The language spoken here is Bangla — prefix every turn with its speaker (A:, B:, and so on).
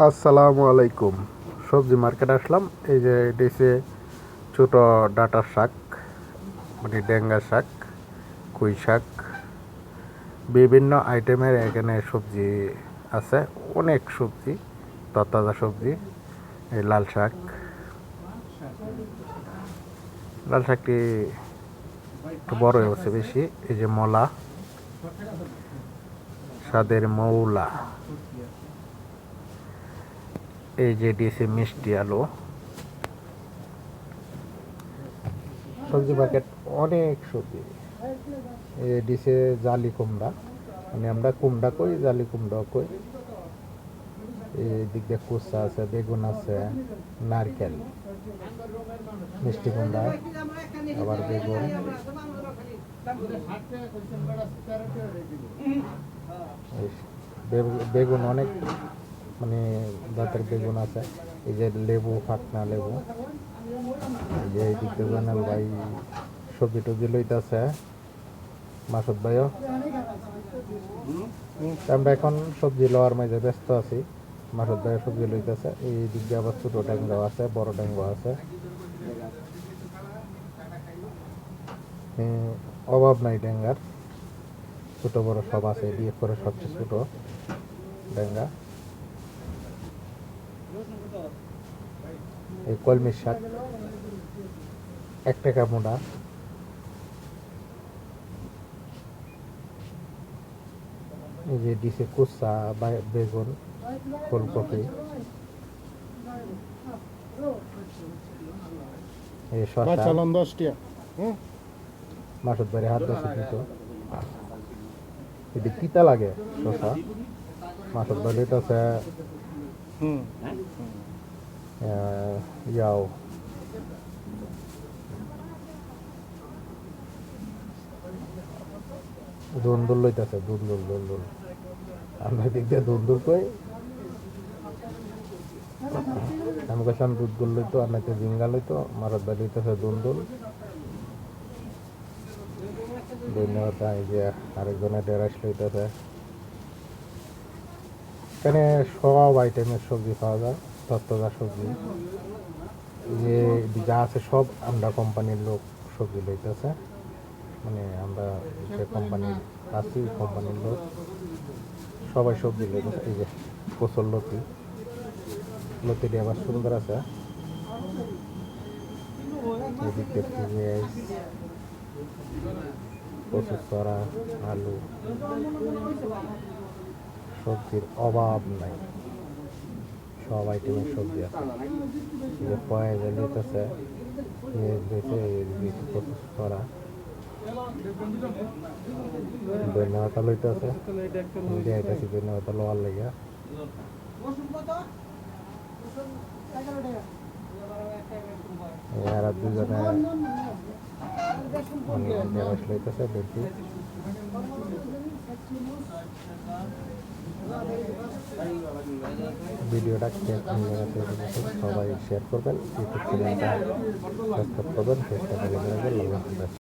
A: আসসালামু আলাইকুম। সবজি মার্কেট আসলাম। এই যে এটা হচ্ছে ছোট ডাঁটার শাক, মানে ডেঙ্গা শাক, কুই শাক, বিভিন্ন আইটেমের এখানে সবজি আছে। অনেক সবজি, তরতাজা সবজি। এই লাল শাকটি একটু বড় হচ্ছে বেশি। এই যে মলা, স্বাদের মৌলা, এই যে দিয়েছে মিষ্টি আলু। সবজি মার্কেট অনেক সবজি। এই দিছে জালি কুমড়া, মানে আমরা কুমড়া কই, জালি কুমড়া কই। এই দিক দিয়ে কুচা আছে, বেগুন আছে, নারকেল, মিষ্টি কুমড়া, আবার বেগুন। বেগুন অনেক, মানে জাতের বেগুন আছে। এই যে লেবু, ফাকনা লেবু। এই যে এই দিক দিয়ে জানাল ভাই সবজি টবজি লইতেছে, মাসুদ ভাইও। আমরা এখন সবজি লওয়ার মাঝে ব্যস্ত আছি। মাসুদ ভাইয়ের সবজি লইতেছে। এই দিক দিয়ে আবার ছোটো ট্যাংরাও আছে, বড় ট্যাংরা আছে। অভাব নাই ট্যাঙ্গার, ছোট বড় সব আছে। বিয়ে করে সবচেয়ে ছোট ট্যাংরা। এই কলমির শাক 1 টাকা মোটা। এই যে দিছে কুচা বেগুন, ফুলকপি, এই শসা। মাসুদ বাড়ি হাত ধরছে কিন্তু এটি তিতা লাগে শসা। মাসুদ বাড়ি আছে ইয়াও দুন্দুল লইতেছে, দুন্দুল। আমরা দিক দিয়ে দুন্দুল কই। আমি কাছে দুধগুল লইতো, আর নাইতে জিঙ্গা লইতো। মারত বাড়ি লইতেছে দুন্দুল। ধন্যবাদ। এই যে আরেকজনের ডেরাস লইতেছে। এখানে সব আইটেমের সবজি পাওয়া যায়, তরতাজা সবজি। যে যা আছে সব আমরা কোম্পানির লোক সবজি লইতেছে, মানে আমরা যে কোম্পানির আছি, কোম্পানির লোক সবাই সবজি লইতেছে। এই যে কচুর লতিটি আবার সুন্দর আছে। এদিক দিয়ে পেঁয়াজ, কচুর চড়া, আলু, সবজির অভাব নাই। সব আইটেমের সবজি আছে। যে পেঁয়াজ লইতেছে, পেঁয়াজ লইছে, কচুর চড়া, ধন্যবাদ লইতেছে। যাইতেছি ধন্যবাদ লোয়ার লেগে। আর দুজনে মানে ডেরাস লইতেছে দেখি। ভিডিওটা সবাই শেয়ার করবেন, ইউটিউব চ্যানেলটা সাবস্ক্রাইব করবেন, ফেসবুকে